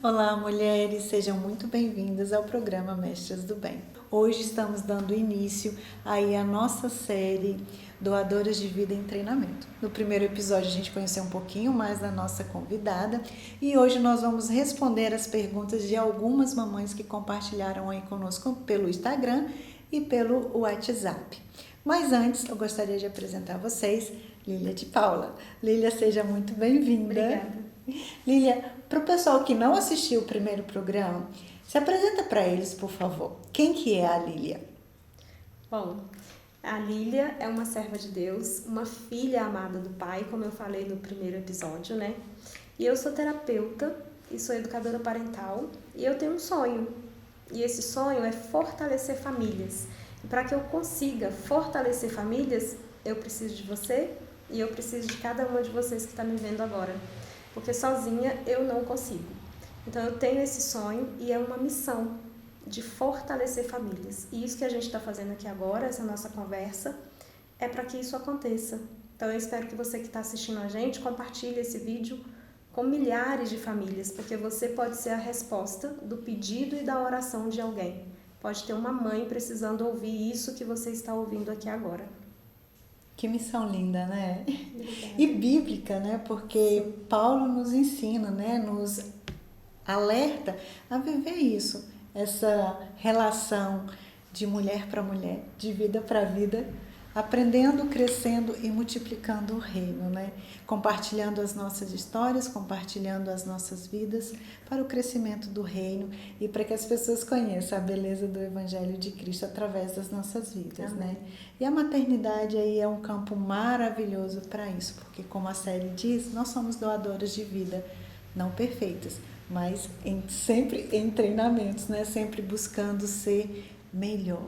Olá, mulheres, sejam muito bem-vindas ao programa Mestras do Bem. Hoje estamos dando início aí à nossa série Doadoras de Vida em Treinamento. No primeiro episódio a gente conheceu um pouquinho mais da nossa convidada e hoje nós vamos responder as perguntas de algumas mamães que compartilharam aí conosco pelo Instagram e pelo WhatsApp. Mas antes eu gostaria de apresentar a vocês Lília de Paula. Lília, seja muito bem-vinda. Obrigada. Lília, para o pessoal que não assistiu o primeiro programa, se apresenta para eles, por favor. Quem que é a Lília? Bom, a Lília é uma serva de Deus, uma filha amada do Pai, como eu falei no primeiro episódio, né? E eu sou terapeuta e sou educadora parental e eu tenho um sonho. E esse sonho é fortalecer famílias. E para que eu consiga fortalecer famílias, eu preciso de você e eu preciso de cada uma de vocês que está me vendo agora. Porque sozinha eu não consigo. Então eu tenho esse sonho e é uma missão de fortalecer famílias. E isso que a gente está fazendo aqui agora, essa nossa conversa, é para que isso aconteça. Então eu espero que você que está assistindo a gente compartilhe esse vídeo com milhares de famílias, porque você pode ser a resposta do pedido e da oração de alguém. Pode ter uma mãe precisando ouvir isso que você está ouvindo aqui agora. Que missão linda, né? Obrigada. E bíblica, né? Porque Paulo nos ensina, né? Nos alerta a viver isso, essa relação de mulher para mulher, de vida para vida, aprendendo, crescendo e multiplicando o reino, né? Compartilhando as nossas histórias, compartilhando as nossas vidas para o crescimento do reino e para que as pessoas conheçam a beleza do Evangelho de Cristo através das nossas vidas, Amém. né? E a maternidade aí é um campo maravilhoso para isso, porque como a série diz, nós somos doadoras de vida, não perfeitas, mas sempre em treinamentos, né? Sempre buscando ser melhor.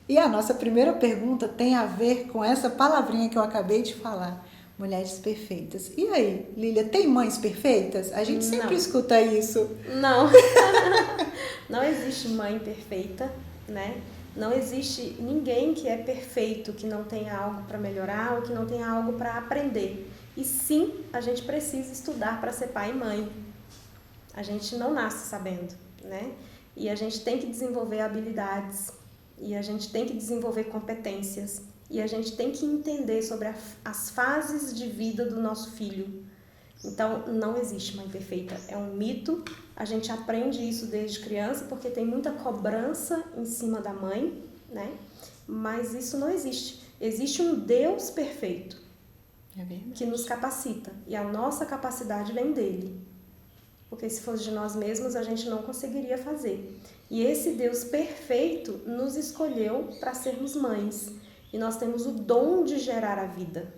E a nossa primeira pergunta tem a ver com essa palavrinha que eu acabei de falar, mulheres perfeitas. E aí, Lília, tem mães perfeitas? A gente sempre escuta isso. Não. Não existe mãe perfeita, né? Não existe ninguém que é perfeito, que não tenha algo para melhorar ou que não tenha algo para aprender. E sim, a gente precisa estudar para ser pai e mãe. A gente não nasce sabendo, né? E a gente tem que desenvolver habilidades, e a gente tem que desenvolver competências, e a gente tem que entender sobre as fases de vida do nosso filho. Então, não existe mãe perfeita, é um mito. A gente aprende isso desde criança porque tem muita cobrança em cima da mãe, né? Mas isso não existe. Existe um Deus perfeito que nos capacita, e a nossa capacidade vem dele. Porque se fosse de nós mesmos, a gente não conseguiria fazer. E esse Deus perfeito nos escolheu para sermos mães. E nós temos o dom de gerar a vida.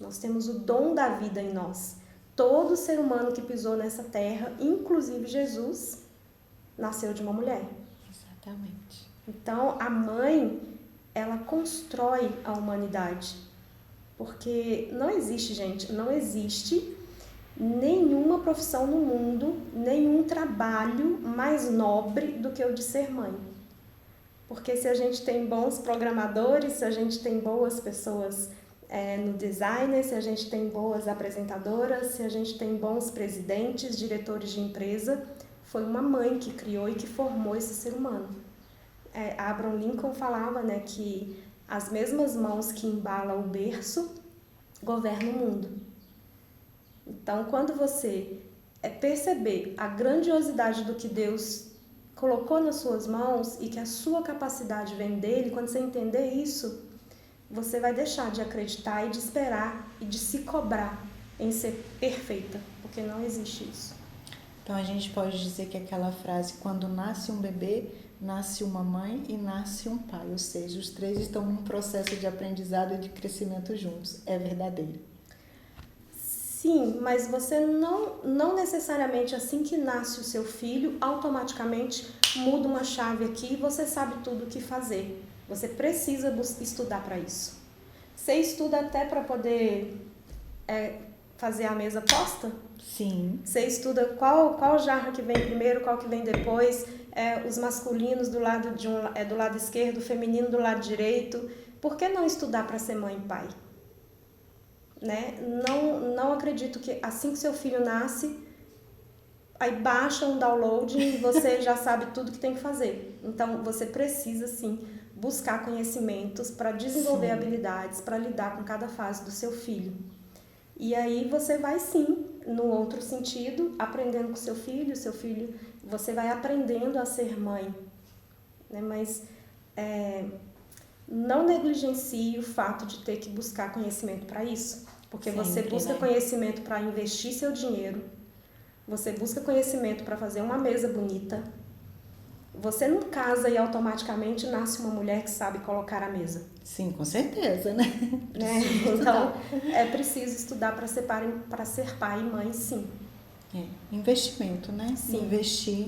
Nós temos o dom da vida em nós. Todo ser humano que pisou nessa terra, inclusive Jesus, nasceu de uma mulher. Exatamente. Então, a mãe, ela constrói a humanidade. Porque não existe, gente, não existe nenhuma profissão no mundo, nenhum trabalho mais nobre do que o de ser mãe. Porque se a gente tem bons programadores, se a gente tem boas pessoas no design, se a gente tem boas apresentadoras, se a gente tem bons presidentes, diretores de empresa, foi uma mãe que criou e que formou esse ser humano. Abraham Lincoln falava, né, que as mesmas mãos que embalam o berço governam o mundo. Então, quando você perceber a grandiosidade do que Deus colocou nas suas mãos e que a sua capacidade vem dele, quando você entender isso, você vai deixar de acreditar e de esperar e de se cobrar em ser perfeita, porque não existe isso. Então a gente pode dizer que aquela frase, quando nasce um bebê, nasce uma mãe e nasce um pai, ou seja, os três estão num processo de aprendizado e de crescimento juntos, é verdadeiro. Sim, mas você não necessariamente assim que nasce o seu filho, automaticamente muda uma chave aqui e você sabe tudo o que fazer. Você precisa estudar para isso. Você estuda até para poder fazer a mesa posta? Sim. Você estuda qual jarra que vem primeiro, qual que vem depois, os masculinos do lado do lado esquerdo, o feminino do lado direito. Por que não estudar para ser mãe e pai? Né? Não acredito que assim que seu filho nasce, aí baixa um download e você já sabe tudo que tem que fazer. Então, você precisa, sim, buscar conhecimentos para desenvolver Sim. habilidades, para lidar com cada fase do seu filho. E aí você vai, sim, no outro sentido, aprendendo com seu filho, você vai aprendendo a ser mãe. Né? Mas não negligencie o fato de ter que buscar conhecimento para isso. Porque Sempre, você busca né? conhecimento para investir seu dinheiro, você busca conhecimento para fazer uma mesa bonita. Você não casa e automaticamente nasce uma mulher que sabe colocar a mesa. Sim, com certeza, né? Então, é preciso estudar para ser pai e mãe, sim. Investimento, né? Sim. Investir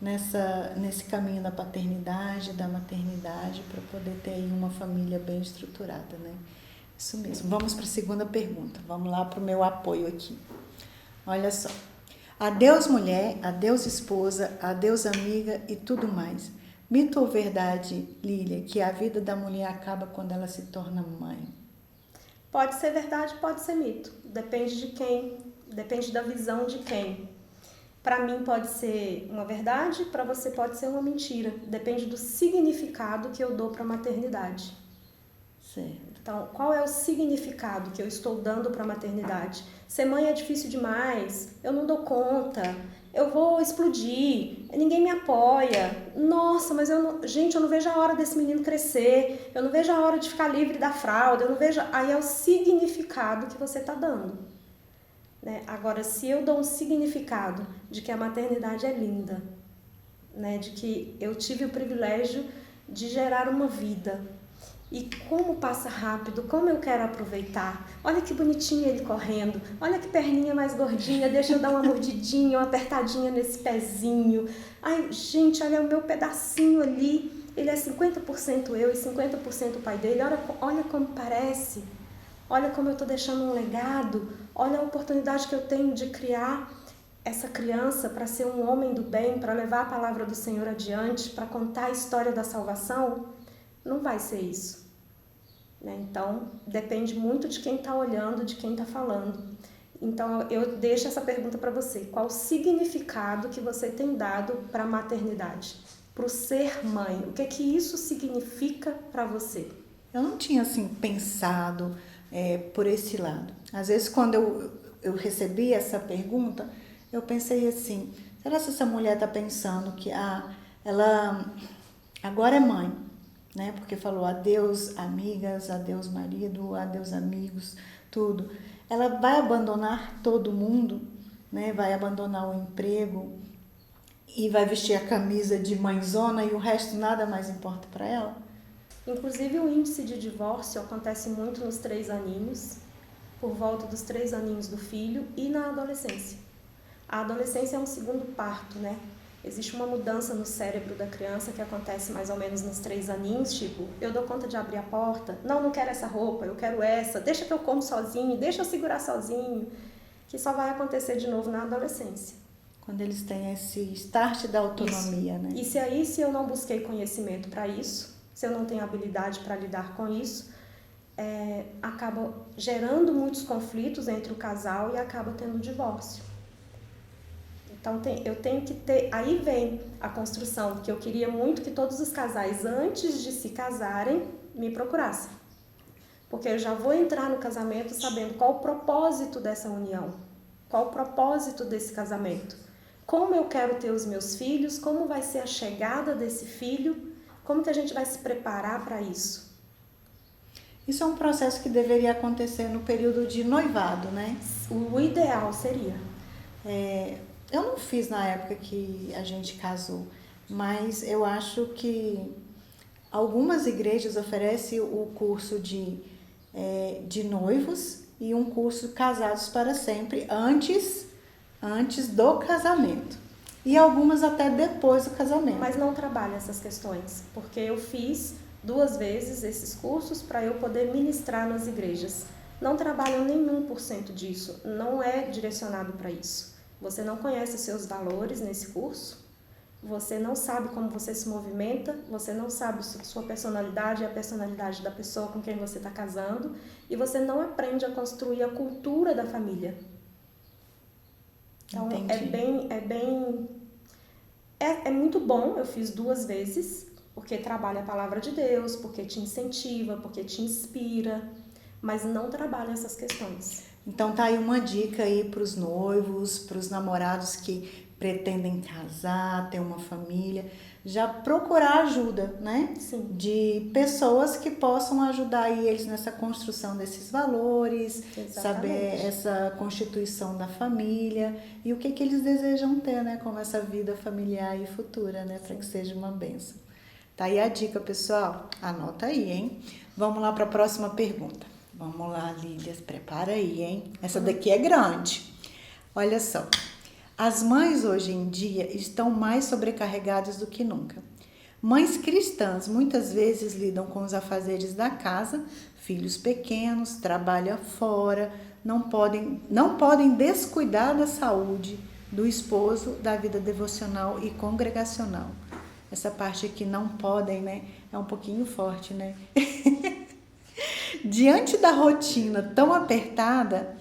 nesse caminho da paternidade, da maternidade, para poder ter aí uma família bem estruturada, né? Isso mesmo. Vamos para a segunda pergunta. Vamos lá para o meu apoio aqui. Olha só. Adeus mulher, adeus esposa, adeus amiga e tudo mais. Mito ou verdade, Lília, que a vida da mulher acaba quando ela se torna mãe? Pode ser verdade, pode ser mito. Depende de quem, depende da visão de quem. Para mim pode ser uma verdade, para você pode ser uma mentira. Depende do significado que eu dou para a maternidade. Certo. Então, qual é o significado que eu estou dando para a maternidade? Ser mãe é difícil demais, eu não dou conta, eu vou explodir, ninguém me apoia. Nossa, mas gente, eu não vejo a hora desse menino crescer, eu não vejo a hora de ficar livre da fralda, eu não vejo... Aí é o significado que você está dando. Né? Agora, se eu dou um significado de que a maternidade é linda, né? De que eu tive o privilégio de gerar uma vida, e como passa rápido, como eu quero aproveitar. Olha que bonitinho ele correndo, olha que perninha mais gordinha, deixa eu dar uma mordidinha, uma apertadinha nesse pezinho. Ai, gente, olha o meu pedacinho ali, ele é 50% eu e 50% o pai dele, olha como parece, olha como eu estou deixando um legado, olha a oportunidade que eu tenho de criar essa criança para ser um homem do bem, para levar a palavra do Senhor adiante, para contar a história da salvação. Não vai ser isso. Né? Então, depende muito de quem está olhando, de quem está falando. Então, eu deixo essa pergunta para você. Qual o significado que você tem dado para a maternidade? Para o ser mãe? O que isso significa para você? Eu não tinha, assim, pensado por esse lado. Às vezes, quando eu recebi essa pergunta, eu pensei assim, será que essa mulher está pensando que ela agora é mãe? Né? Porque falou adeus amigas, adeus marido, adeus amigos, tudo. Ela vai abandonar todo mundo, né? Vai abandonar o emprego e vai vestir a camisa de mãezona e o resto nada mais importa para ela? Inclusive o índice de divórcio acontece muito nos 3 aninhos, por volta dos 3 aninhos do filho e na adolescência. A adolescência é um segundo parto, né? Existe uma mudança no cérebro da criança que acontece mais ou menos nos 3 aninhos, tipo, eu dou conta de abrir a porta, não quero essa roupa, eu quero essa, deixa que eu como sozinho, deixa eu segurar sozinho, que só vai acontecer de novo na adolescência. Quando eles têm esse start da autonomia, isso. né? E se eu não busquei conhecimento para isso, se eu não tenho habilidade para lidar com isso, acaba gerando muitos conflitos entre o casal e acaba tendo divórcio. Então, eu tenho que ter... Aí vem a construção, que eu queria muito que todos os casais, antes de se casarem, me procurassem. Porque eu já vou entrar no casamento sabendo qual o propósito dessa união, qual o propósito desse casamento. Como eu quero ter os meus filhos, como vai ser a chegada desse filho, como que a gente vai se preparar para isso. Isso é um processo que deveria acontecer no período de noivado, né? O ideal seria. Eu não fiz na época que a gente casou, mas eu acho que algumas igrejas oferecem o curso de noivos e um curso casados para sempre antes do casamento. E algumas até depois do casamento. Mas não trabalha essas questões, porque eu fiz 2 vezes esses cursos para eu poder ministrar nas igrejas. Não trabalham nem 1% disso, não é direcionado para isso. Você não conhece os seus valores nesse curso, você não sabe como você se movimenta, você não sabe sua personalidade e a personalidade da pessoa com quem você está casando, e você não aprende a construir a cultura da família. Então, Entendi. é muito bom. Eu fiz 2 vezes, porque trabalha a palavra de Deus, porque te incentiva, porque te inspira, mas não trabalha essas questões. Então tá aí uma dica aí para os noivos, para os namorados que pretendem casar, ter uma família, já procurar ajuda, né? Sim. De pessoas que possam ajudar aí eles nessa construção desses valores, saber Exatamente. essa constituição da família e o que eles desejam ter, né? Como essa vida familiar e futura, né? Para que seja uma bênção. Tá aí a dica, pessoal. Anota aí, hein? Vamos lá para a próxima pergunta. Vamos lá, Lílias, prepara aí, hein? Essa daqui é grande. Olha só. As mães hoje em dia estão mais sobrecarregadas do que nunca. Mães cristãs muitas vezes lidam com os afazeres da casa, filhos pequenos, trabalham fora, não podem descuidar da saúde do esposo, da vida devocional e congregacional. Essa parte aqui não podem, né? É um pouquinho forte, né? Diante da rotina tão apertada,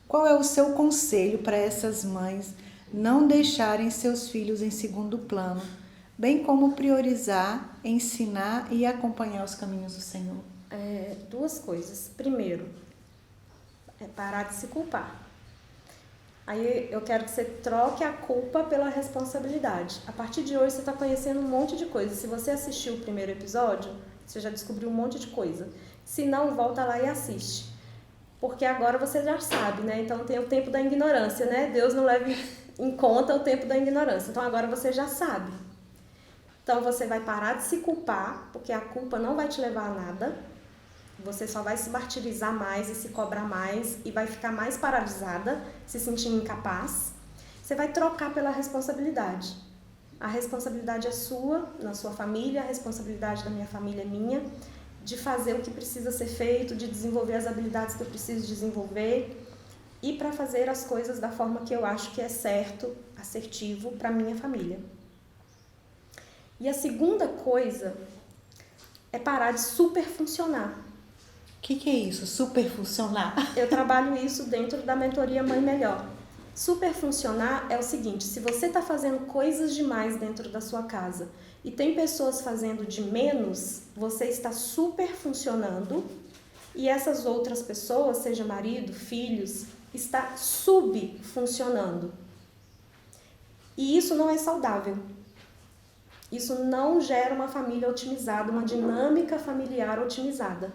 qual é o seu conselho para essas mães não deixarem seus filhos em segundo plano, bem como priorizar, ensinar e acompanhar os caminhos do Senhor? 2 coisas. Primeiro, é parar de se culpar. Aí eu quero que você troque a culpa pela responsabilidade. A partir de hoje você está conhecendo um monte de coisa. Se você assistiu o primeiro episódio, você já descobriu um monte de coisa. Se não, volta lá e assiste. Porque agora você já sabe, né? Então tem o tempo da ignorância, né? Deus não leva em conta o tempo da ignorância. Então agora você já sabe. Então você vai parar de se culpar, porque a culpa não vai te levar a nada. Você só vai se martirizar mais e se cobrar mais e vai ficar mais paralisada, se sentindo incapaz. Você vai trocar pela responsabilidade. A responsabilidade é sua, na sua família, a responsabilidade da minha família é minha, de fazer o que precisa ser feito, de desenvolver as habilidades que eu preciso desenvolver e para fazer as coisas da forma que eu acho que é certo, assertivo para minha família. E a segunda coisa é parar de superfuncionar. O que é isso? Superfuncionar? Eu trabalho isso dentro da mentoria Mãe Melhor. Superfuncionar é o seguinte: se você está fazendo coisas demais dentro da sua casa e tem pessoas fazendo de menos, você está superfuncionando e essas outras pessoas, seja marido, filhos, está subfuncionando. E isso não é saudável. Isso não gera uma família otimizada, uma dinâmica familiar otimizada.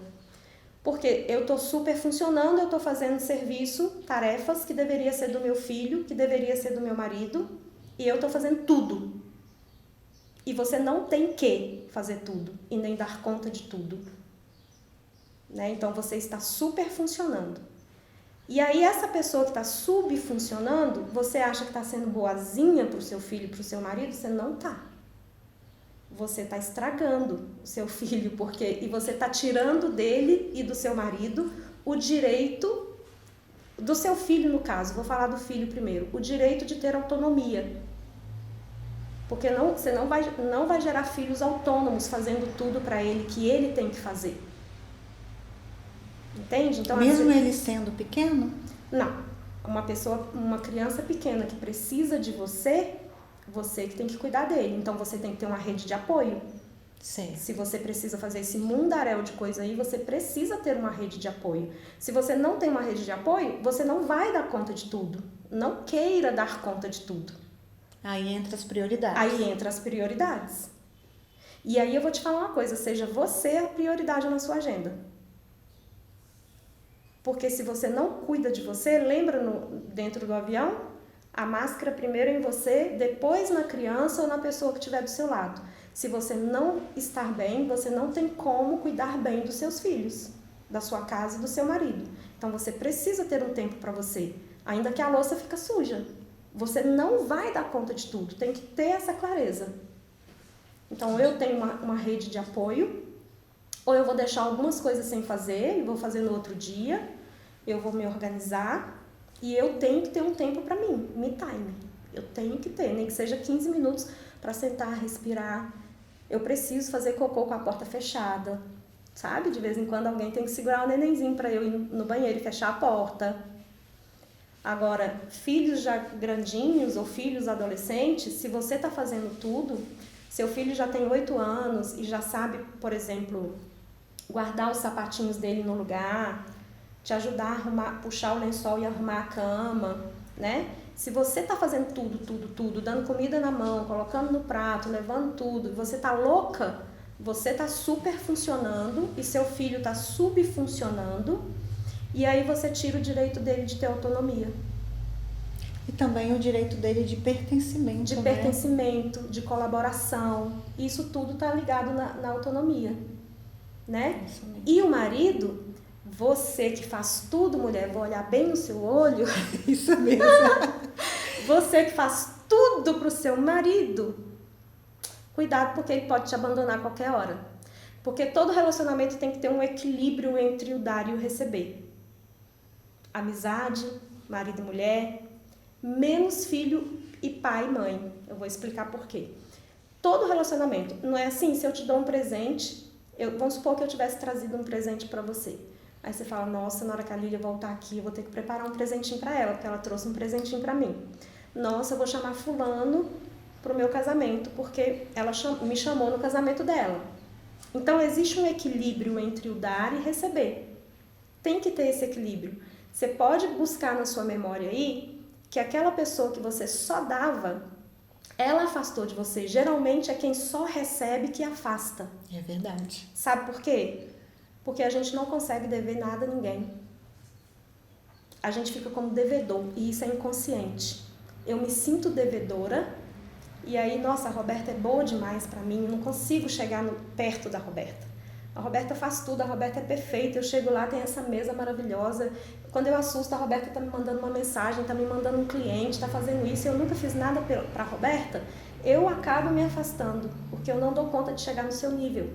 Porque eu estou super funcionando, eu estou fazendo serviço, tarefas que deveria ser do meu filho, que deveria ser do meu marido, e eu estou fazendo tudo. E você não tem que fazer tudo e nem dar conta de tudo. Né? Então você está super funcionando. E aí essa pessoa que está subfuncionando, você acha que está sendo boazinha para o seu filho e para o seu marido? Você não está. Você está estragando o seu filho, e você está tirando dele e do seu marido o direito, do seu filho no caso, vou falar do filho primeiro, o direito de ter autonomia. Porque você não vai gerar filhos autônomos fazendo tudo para ele que ele tem que fazer. Entende? Então, Mesmo ele sendo pequeno? Não. Uma criança pequena que precisa de você que tem que cuidar dele. Então você tem que ter uma rede de apoio. Sim. Se você precisa fazer esse mundaréu de coisa aí, você precisa ter uma rede de apoio. Se você não tem uma rede de apoio, você não vai dar conta de tudo. Não queira dar conta de tudo. Aí entra as prioridades. Aí entra as prioridades. E aí eu vou te falar uma coisa, seja você a prioridade na sua agenda. Porque se você não cuida de você, lembra dentro do avião? A máscara primeiro em você, depois na criança ou na pessoa que estiver do seu lado. Se você não estar bem, você não tem como cuidar bem dos seus filhos, da sua casa e do seu marido. Então você precisa ter um tempo para você, ainda que a louça fique suja. Você não vai dar conta de tudo, tem que ter essa clareza. Então eu tenho uma rede de apoio, ou eu vou deixar algumas coisas sem fazer e vou fazer no outro dia, eu vou me organizar. E eu tenho que ter um tempo para mim, me time. Eu tenho que ter, nem que seja 15 minutos para sentar, respirar. Eu preciso fazer cocô com a porta fechada, sabe? De vez em quando alguém tem que segurar o nenenzinho para eu ir no banheiro e fechar a porta. Agora, filhos já grandinhos ou filhos adolescentes, se você está fazendo tudo, seu filho já tem 8 anos e já sabe, por exemplo, guardar os sapatinhos dele no lugar, te ajudar a arrumar, puxar o lençol e arrumar a cama, né? Se você está fazendo tudo, dando comida na mão, colocando no prato, levando tudo, e você está louca, você está super funcionando e seu filho está subfuncionando, e aí você tira o direito dele de ter autonomia. E também o direito dele de pertencimento. De pertencimento, de colaboração. Isso tudo está ligado na autonomia, né? E o marido, você que faz tudo, mulher, vou olhar bem no seu olho. Isso mesmo. Você que faz tudo pro seu marido, cuidado porque ele pode te abandonar a qualquer hora. Porque todo relacionamento tem que ter um equilíbrio entre o dar e o receber. Amizade, marido e mulher, menos filho e pai e mãe. Eu vou explicar por quê. Todo relacionamento, não é assim, se eu te dou um presente, vamos supor que eu tivesse trazido um presente para você. Aí você fala, nossa, na hora que a Lília voltar aqui, eu vou ter que preparar um presentinho para ela, porque ela trouxe um presentinho para mim. Nossa, eu vou chamar fulano pro meu casamento, porque ela me chamou no casamento dela. Então, existe um equilíbrio entre o dar e receber. Tem que ter esse equilíbrio. Você pode buscar na sua memória aí que aquela pessoa que você só dava, ela afastou de você. Geralmente é quem só recebe que afasta. É verdade. Sabe por quê? Porque a gente não consegue dever nada a ninguém. A gente fica como devedor e isso é inconsciente. Eu me sinto devedora e aí, nossa, a Roberta é boa demais pra mim, eu não consigo chegar perto da Roberta. A Roberta faz tudo, a Roberta é perfeita, eu chego lá, tem essa mesa maravilhosa. Quando eu assusto, a Roberta tá me mandando uma mensagem, tá me mandando um cliente, tá fazendo isso, eu nunca fiz nada pra Roberta, eu acabo me afastando, porque eu não dou conta de chegar no seu nível.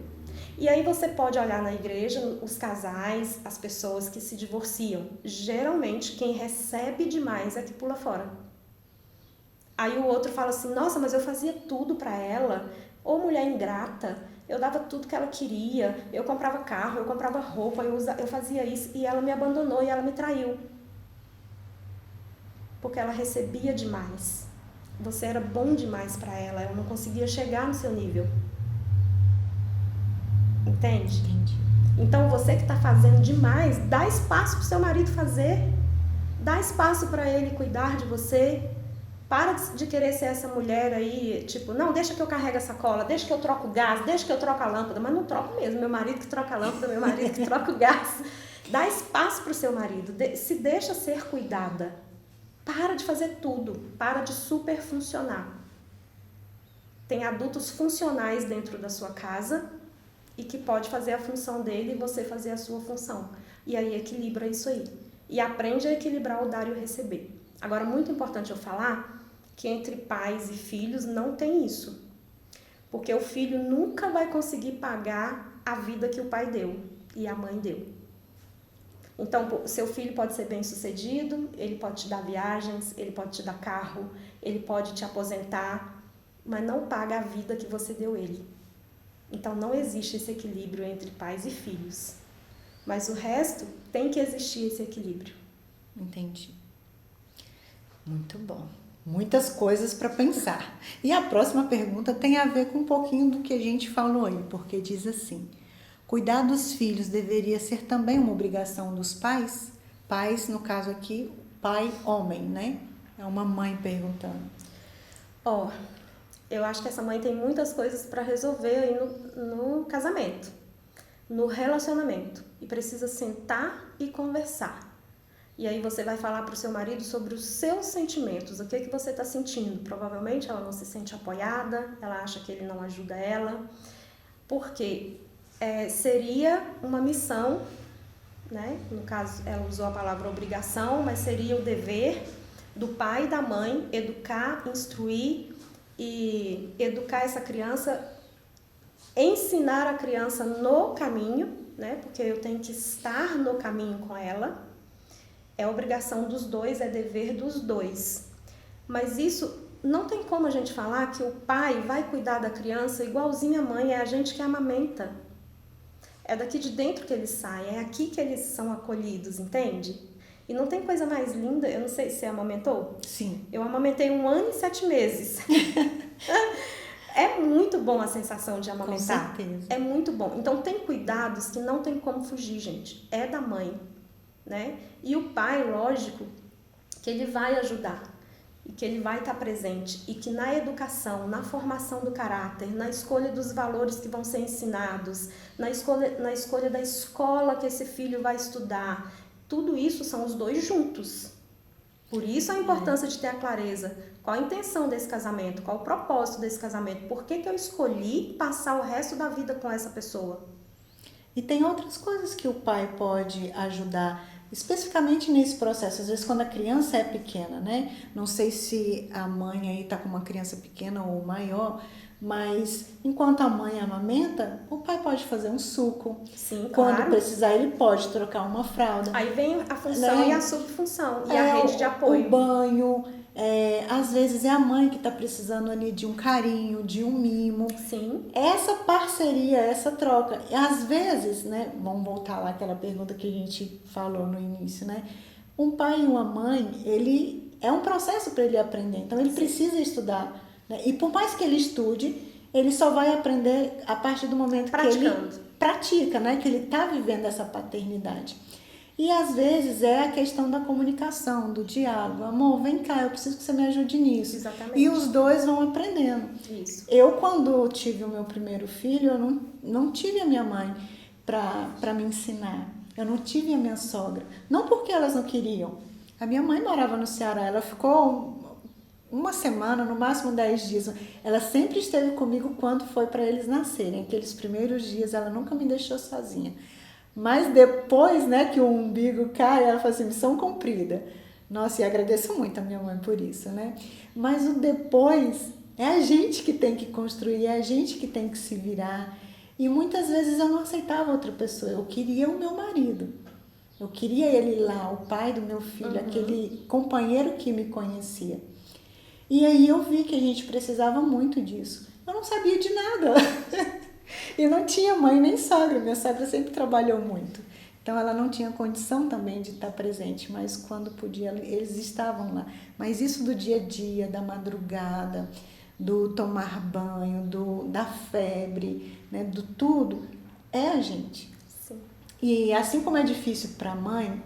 E aí você pode olhar na igreja, os casais, as pessoas que se divorciam. Geralmente, quem recebe demais é que pula fora. Aí o outro fala assim, nossa, mas eu fazia tudo pra ela, ou mulher ingrata, eu dava tudo que ela queria, eu comprava carro, eu comprava roupa, eu fazia isso, e ela me abandonou e ela me traiu. Porque ela recebia demais. Você era bom demais pra ela, ela não conseguia chegar no seu nível. Entende? Entendi. Então, você que está fazendo demais, dá espaço para o seu marido fazer. Dá espaço para ele cuidar de você. Para de querer ser essa mulher aí, tipo, não, deixa que eu carrego a sacola, deixa que eu troco o gás, deixa que eu troco a lâmpada. Mas não troco mesmo, meu marido que troca a lâmpada, meu marido que troca o gás. Dá espaço para o seu marido, se deixa ser cuidada. Para de fazer tudo, para de super funcionar. Tem adultos funcionais dentro da sua casa e que pode fazer a função dele e você fazer a sua função. E aí equilibra isso aí. E aprende a equilibrar o dar e o receber. Agora, muito importante eu falar que entre pais e filhos não tem isso. Porque o filho nunca vai conseguir pagar a vida que o pai deu e a mãe deu. Então, seu filho pode ser bem-sucedido, ele pode te dar viagens, ele pode te dar carro, ele pode te aposentar, mas não paga a vida que você deu ele. Então, não existe esse equilíbrio entre pais e filhos. Mas o resto tem que existir esse equilíbrio. Entendi. Muito bom. Muitas coisas para pensar. E a próxima pergunta tem a ver com um pouquinho do que a gente falou aí, porque diz assim: cuidar dos filhos deveria ser também uma obrigação dos pais? Pais, no caso aqui, pai, homem, né? É uma mãe perguntando. Eu acho que essa mãe tem muitas coisas para resolver aí no casamento, no relacionamento. E precisa sentar e conversar. E aí você vai falar para o seu marido sobre os seus sentimentos, o que você está sentindo. Provavelmente ela não se sente apoiada, ela acha que ele não ajuda ela, porque seria uma missão, né? No caso, ela usou a palavra obrigação, mas seria o dever do pai e da mãe educar, instruir e educar essa criança, ensinar a criança no caminho, né? Porque eu tenho que estar no caminho com ela. É obrigação dos dois, é dever dos dois. Mas isso não tem como a gente falar que o pai vai cuidar da criança igualzinho a mãe, é a gente que amamenta. É daqui de dentro que eles saem, é aqui que eles são acolhidos, entende? E não tem coisa mais linda, eu não sei se você amamentou. Sim. Eu amamentei 1 ano e 7 meses. É muito bom a sensação de amamentar. Com certeza. É muito bom. Então tem cuidados que não tem como fugir, gente. É da mãe, né? E o pai, lógico, que ele vai ajudar. E que ele vai estar presente. E que na educação, na formação do caráter, na escolha dos valores que vão ser ensinados, na escolha da escola que esse filho vai estudar, tudo isso são os dois juntos. Por isso a importância de ter a clareza. Qual a intenção desse casamento? Qual o propósito desse casamento? Por que eu escolhi passar o resto da vida com essa pessoa? E tem outras coisas que o pai pode ajudar, especificamente nesse processo. Às vezes quando a criança é pequena, né? Não sei se a mãe aí tá com uma criança pequena ou maior, mas enquanto a mãe amamenta, o pai pode fazer um suco. Sim, Quando claro. precisar, ele pode trocar uma fralda. Aí vem a função, né? E a subfunção e a rede de apoio. O banho, às vezes é a mãe que está precisando ali de um carinho, de um mimo. Sim. Essa parceria, essa troca. E às vezes, né? Vamos voltar lá àquela pergunta que a gente falou no início, né? Um pai e uma mãe, ele é um processo para ele aprender. Então ele precisa estudar, né? E por mais que ele estude, ele só vai aprender a partir do momento que ele pratica, né? Que ele está vivendo essa paternidade. E às vezes é a questão da comunicação, do diálogo. Amor, vem cá, eu preciso que você me ajude nisso. Exatamente. E os dois vão aprendendo. Isso. Eu, quando tive o meu primeiro filho, eu não tive a minha mãe para me ensinar. Eu não tive a minha sogra. Não porque elas não queriam. A minha mãe morava no Ceará, ela ficou 1 semana, no máximo 10 dias. Ela sempre esteve comigo quando foi para eles nascerem. Aqueles primeiros dias, ela nunca me deixou sozinha. Mas depois, né, que o umbigo cai, ela fala assim, missão cumprida. Nossa, e agradeço muito a minha mãe por isso, né? Mas o depois é a gente que tem que construir, é a gente que tem que se virar. E muitas vezes eu não aceitava outra pessoa, eu queria o meu marido. Eu queria ele lá, o pai do meu filho, aquele companheiro que me conhecia. E aí eu vi que a gente precisava muito disso. Eu não sabia de nada. E não tinha mãe nem sogra, minha sogra sempre trabalhou muito. Então ela não tinha condição também de estar presente, mas quando podia, eles estavam lá. Mas isso do dia a dia, da madrugada, do tomar banho, da febre, né, do tudo, é a gente. Sim. E assim como é difícil para a mãe,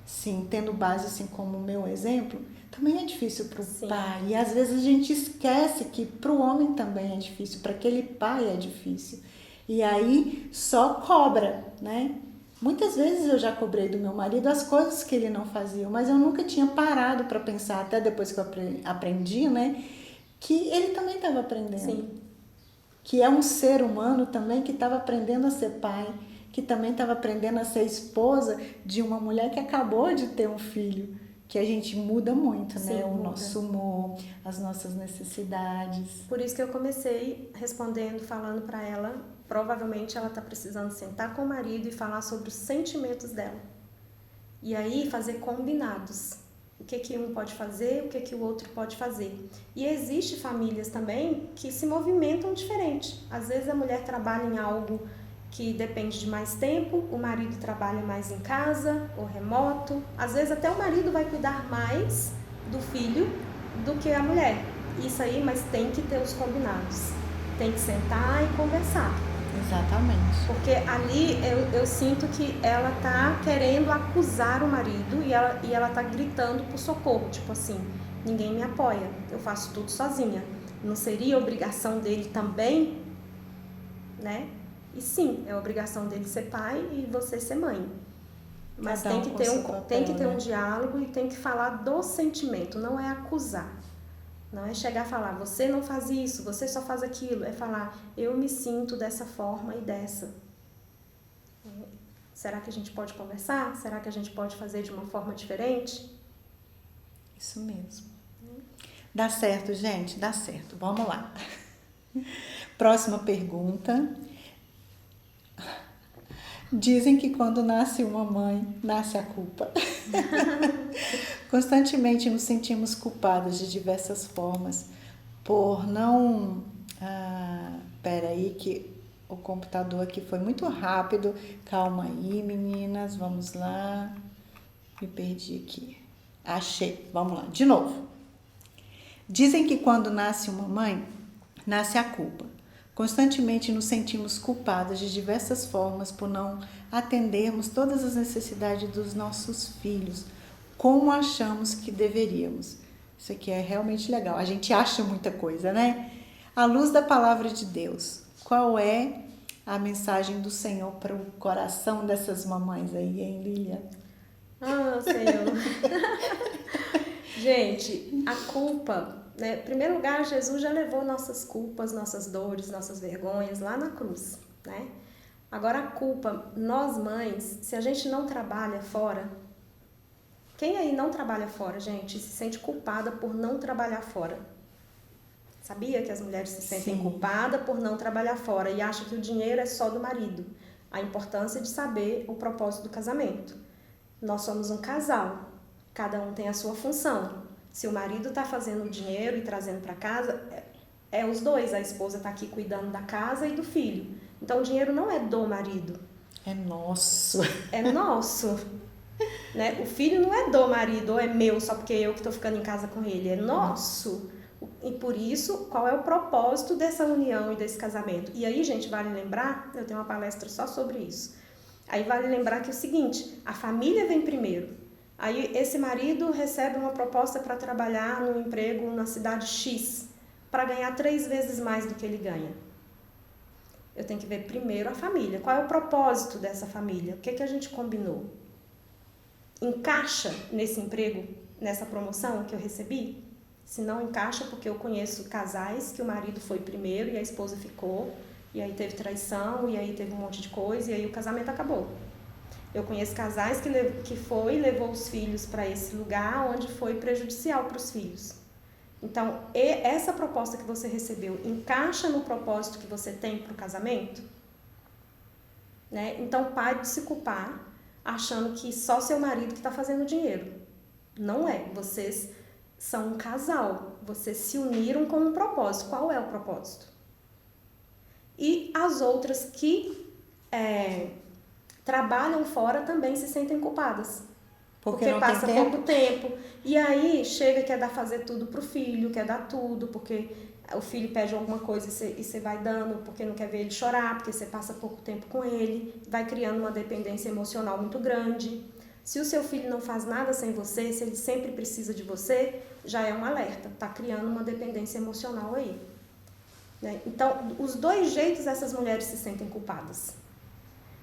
sim, tendo base assim como o meu exemplo, também é difícil para o pai. E às vezes a gente esquece que para o homem também é difícil, para aquele pai é difícil. E aí só cobra, né? Muitas vezes eu já cobrei do meu marido as coisas que ele não fazia, mas eu nunca tinha parado para pensar, até depois que eu aprendi, né? Que ele também estava aprendendo. Sim. Que é um ser humano também que estava aprendendo a ser pai, que também estava aprendendo a ser esposa de uma mulher que acabou de ter um filho. Que a gente muda muito, né? O nosso humor, as nossas necessidades. Por isso que eu comecei respondendo, falando para ela, provavelmente ela está precisando sentar com o marido e falar sobre os sentimentos dela. E aí fazer combinados. O que um pode fazer, o que o outro pode fazer. E existem famílias também que se movimentam diferente. Às vezes a mulher trabalha em algo que depende de mais tempo, o marido trabalha mais em casa, ou remoto. Às vezes até o marido vai cuidar mais do filho do que a mulher. Isso aí, mas tem que ter os combinados. Tem que sentar e conversar. Exatamente. Porque ali eu sinto que ela tá querendo acusar o marido e ela tá gritando por socorro. Tipo assim, ninguém me apoia, eu faço tudo sozinha. Não seria obrigação dele também, né? E sim, é obrigação dele ser pai e você ser mãe. Mas tem que ter um diálogo e tem que falar do sentimento, não é acusar. Não é chegar a falar, você não faz isso, você só faz aquilo. É falar, eu me sinto dessa forma e dessa. Será que a gente pode conversar? Será que a gente pode fazer de uma forma diferente? Isso mesmo. Dá certo, gente? Dá certo. Vamos lá. Próxima pergunta. Dizem que quando nasce uma mãe, nasce a culpa. Constantemente nos sentimos culpados de diversas formas por não... peraí que o computador aqui foi muito rápido. Calma aí, meninas, vamos lá. Me perdi aqui. Achei. Vamos lá, de novo. Dizem que quando nasce uma mãe, nasce a culpa. Constantemente nos sentimos culpadas de diversas formas por não atendermos todas as necessidades dos nossos filhos, como achamos que deveríamos. Isso aqui é realmente legal. A gente acha muita coisa, né? À luz da palavra de Deus, qual é a mensagem do Senhor para o coração dessas mamães aí, hein, Lília? Ah, Senhor. Gente, a culpa, né? Em primeiro lugar, Jesus já levou nossas culpas, nossas dores, nossas vergonhas lá na cruz, né? Agora a culpa, nós mães, se a gente não trabalha fora, quem aí não trabalha fora, gente, se sente culpada por não trabalhar fora? Sabia que as mulheres se sentem culpadas por não trabalhar fora e acham que o dinheiro é só do marido? A importância de saber o propósito do casamento. Nós somos um casal, cada um tem a sua função. Se o marido está fazendo o dinheiro e trazendo para casa, é os dois. A esposa está aqui cuidando da casa e do filho. Então o dinheiro não é do marido. É nosso. É nosso. Né? O filho não é do marido ou é meu só porque eu que estou ficando em casa com ele. É nosso. E por isso, qual é o propósito dessa união e desse casamento? E aí, gente, vale lembrar, eu tenho uma palestra só sobre isso. Aí vale lembrar que é o seguinte, a família vem primeiro. Aí esse marido recebe uma proposta para trabalhar num emprego na cidade X, para ganhar 3 vezes mais do que ele ganha. Eu tenho que ver primeiro a família. Qual é o propósito dessa família? O que a gente combinou? Encaixa nesse emprego, nessa promoção que eu recebi? Se não encaixa, porque eu conheço casais que o marido foi primeiro e a esposa ficou, e aí teve traição, e aí teve um monte de coisa, e aí o casamento acabou. Eu conheço casais que levou os filhos para esse lugar onde foi prejudicial para os filhos. Então, essa proposta que você recebeu encaixa no propósito que você tem para o casamento? Né? Então, pare de se culpar achando que só seu marido que está fazendo dinheiro. Não é. Vocês são um casal. Vocês se uniram com um propósito. Qual é o propósito? E as outras que trabalham fora também se sentem culpadas. Porque passa pouco tempo. E aí chega, quer fazer tudo pro filho, quer dar tudo, porque o filho pede alguma coisa e você vai dando, porque não quer ver ele chorar, porque você passa pouco tempo com ele, vai criando uma dependência emocional muito grande. Se o seu filho não faz nada sem você, se ele sempre precisa de você, já é um alerta, tá criando uma dependência emocional aí. Né? Então, os dois jeitos essas mulheres se sentem culpadas.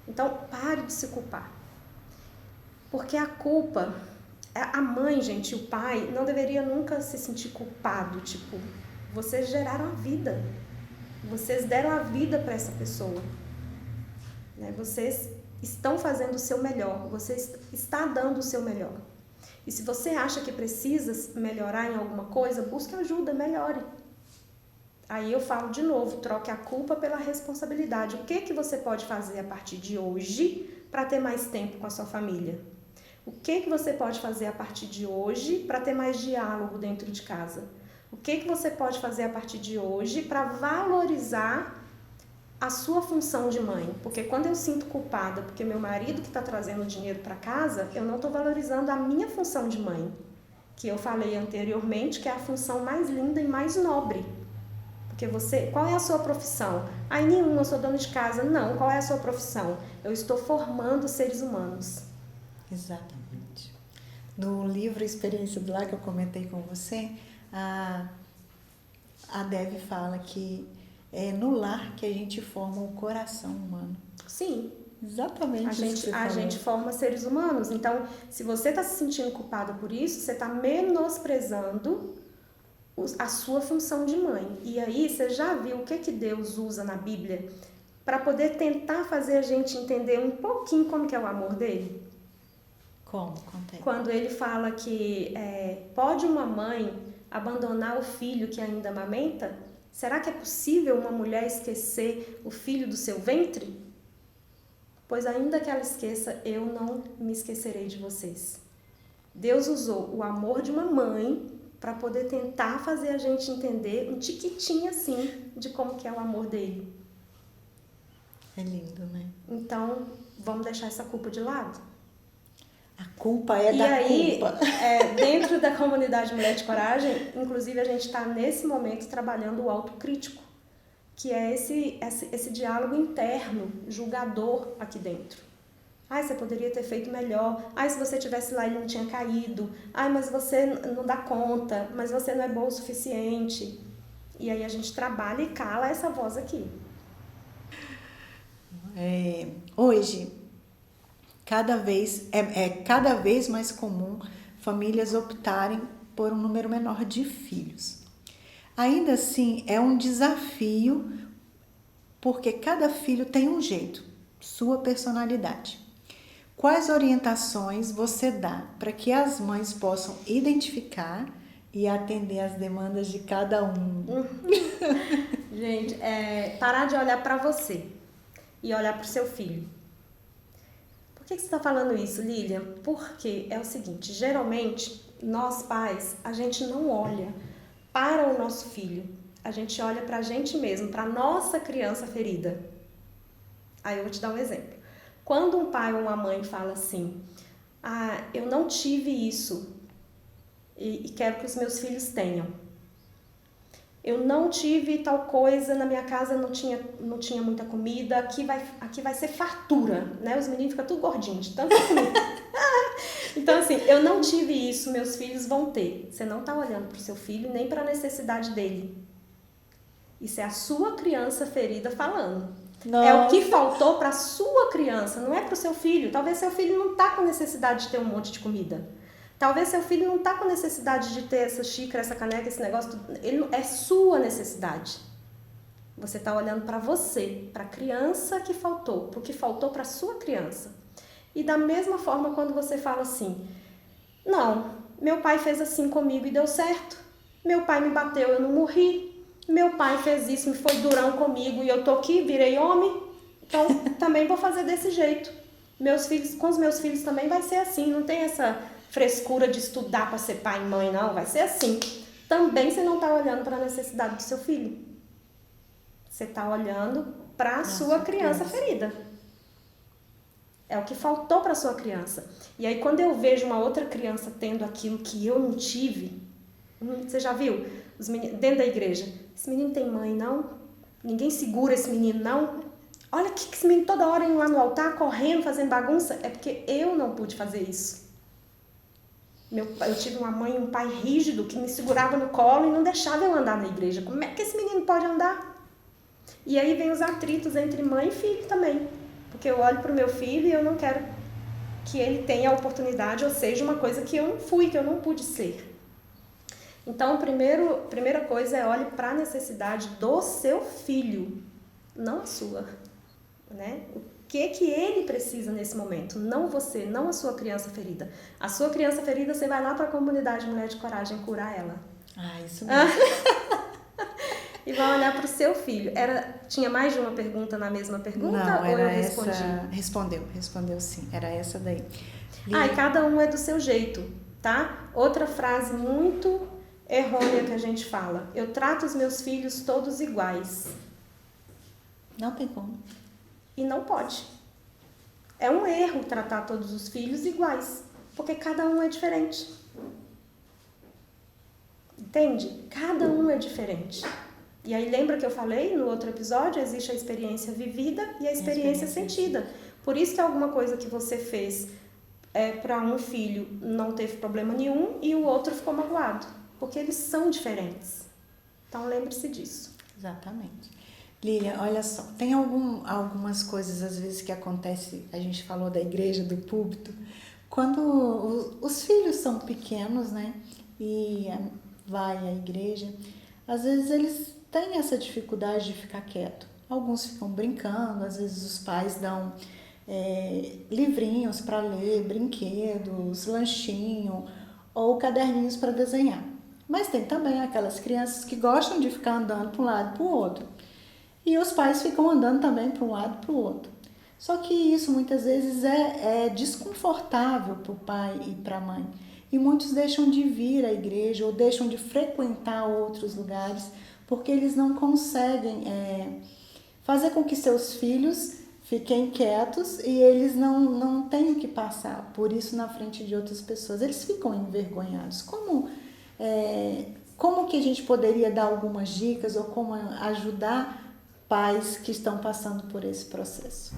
Então, pare de se culpar. Porque a culpa, a mãe, gente, o pai, não deveria nunca se sentir culpado. Tipo, vocês geraram a vida. Vocês deram a vida para essa pessoa. Né? Vocês estão fazendo o seu melhor. Você está dando o seu melhor. E se você acha que precisa melhorar em alguma coisa, busque ajuda, melhore. Aí eu falo de novo, troque a culpa pela responsabilidade. O que você pode fazer a partir de hoje para ter mais tempo com a sua família? O que você pode fazer a partir de hoje para ter mais diálogo dentro de casa? O que você pode fazer a partir de hoje para valorizar a sua função de mãe? Porque quando eu sinto culpada porque meu marido que está trazendo dinheiro para casa, eu não estou valorizando a minha função de mãe, que eu falei anteriormente que é a função mais linda e mais nobre. Porque qual é a sua profissão? Nenhuma, eu sou dona de casa. Não, qual é a sua profissão? Eu estou formando seres humanos. Exatamente. No livro Experiência do Lar, que eu comentei com você, a Dev fala que é no lar que a gente forma o coração humano. Sim. Exatamente. A gente forma seres humanos. Então, se você está se sentindo culpada por isso, você está menosprezando a sua função de mãe. E aí, você já viu o que Deus usa na Bíblia para poder tentar fazer a gente entender um pouquinho como que é o amor dele? Como? Contei. Quando ele fala que pode uma mãe abandonar o filho que ainda amamenta? Será que é possível uma mulher esquecer o filho do seu ventre? Pois ainda que ela esqueça, eu não me esquecerei de vocês. Deus usou o amor de uma mãe para poder tentar fazer a gente entender um tiquitinho assim de como que é o amor dele. É lindo, né? Então, vamos deixar essa culpa de lado? A culpa é E da aí, culpa. dentro da comunidade Mulher de Coragem, inclusive a gente está nesse momento trabalhando o autocrítico, que é esse diálogo interno, julgador aqui dentro. Ai, você poderia ter feito melhor. Ai, se você tivesse lá ele não tinha caído. Ai, mas você não dá conta. Mas você não é bom o suficiente. E aí a gente trabalha e cala essa voz aqui. Hoje, cada vez mais comum famílias optarem por um número menor de filhos. Ainda assim, é um desafio, porque cada filho tem um jeito, sua personalidade. Quais orientações você dá para que as mães possam identificar e atender às demandas de cada um? Gente, parar de olhar para você e olhar para o seu filho. Por que você está falando isso, Lilian? Porque é o seguinte, geralmente, nós pais, a gente não olha para o nosso filho, a gente olha para a gente mesmo, para a nossa criança ferida. Aí eu vou te dar um exemplo. Quando um pai ou uma mãe fala assim, eu não tive isso e quero que os meus filhos tenham. Eu não tive tal coisa, na minha casa não tinha muita comida, aqui vai ser fartura, né? Os meninos ficam tudo gordinhos, de tanta comida. Então assim, eu não tive isso, meus filhos vão ter. Você não está olhando para o seu filho nem para a necessidade dele. Isso é a sua criança ferida falando. Nossa. É o que faltou para a sua criança, não é para o seu filho. Talvez seu filho não está com necessidade de ter um monte de comida. Talvez seu filho não está com necessidade de ter essa xícara, essa caneca, esse negócio. É sua necessidade. Você está olhando para você, para a criança que faltou, para o que faltou para a sua criança. E da mesma forma quando você fala assim, não, meu pai fez assim comigo e deu certo. Meu pai me bateu, eu não morri. Meu pai fez isso, me foi durão comigo e eu tô aqui, virei homem. Então também vou fazer desse jeito. Com os meus filhos também vai ser assim, não tem essa frescura de estudar para ser pai e mãe, não, vai ser assim. Também você não está olhando para a necessidade do seu filho. Você está olhando para a sua criança ferida. É o que faltou para a sua criança. E aí quando eu vejo uma outra criança tendo aquilo que eu não tive, você já viu? Os meninos, dentro da igreja, esse menino tem mãe, não? Ninguém segura esse menino, não? Olha que esse menino toda hora indo lá no altar, correndo, fazendo bagunça. É porque eu não pude fazer isso. Eu tive uma mãe e um pai rígido que me segurava no colo e não deixava eu andar na igreja. Como é que esse menino pode andar? E aí vem os atritos entre mãe e filho também. Porque eu olho para o meu filho e eu não quero que ele tenha a oportunidade, ou seja, uma coisa que eu não fui, que eu não pude ser. Então, a primeira coisa é olhe para a necessidade do seu filho, não a sua, né? O que ele precisa nesse momento, não você, não a sua criança ferida. A sua criança ferida, você vai lá para a comunidade Mulher de Coragem curar ela. Isso mesmo. E vai olhar para o seu filho. Tinha mais de uma pergunta na mesma pergunta? Não, ou eu respondi? Respondeu sim, era essa daí. E cada um é do seu jeito, tá? Outra frase muito errônea que a gente fala. Eu trato os meus filhos todos iguais. Não tem como. E não pode. É um erro tratar todos os filhos iguais, porque cada um é diferente. Entende? Cada um é diferente. E aí lembra que eu falei no outro episódio, existe a experiência vivida e a experiência sentida. Por isso que alguma coisa que você fez para um filho não teve problema nenhum e o outro ficou magoado. Porque eles são diferentes. Então lembre-se disso. Exatamente. Lilian, olha só, tem algumas coisas às vezes que acontece, a gente falou da igreja, do púlpito, quando os filhos são pequenos, né, e vai à igreja, às vezes eles têm essa dificuldade de ficar quieto. Alguns ficam brincando, às vezes os pais dão livrinhos para ler, brinquedos, lanchinho ou caderninhos para desenhar. Mas tem também aquelas crianças que gostam de ficar andando para um lado e para o outro. E os pais ficam andando também para um lado e para o outro. Só que isso muitas vezes é desconfortável para o pai e para a mãe. E muitos deixam de vir à igreja ou deixam de frequentar outros lugares porque eles não conseguem fazer com que seus filhos fiquem quietos e eles não têm que passar por isso na frente de outras pessoas. Eles ficam envergonhados. Como que a gente poderia dar algumas dicas ou como ajudar pais que estão passando por esse processo?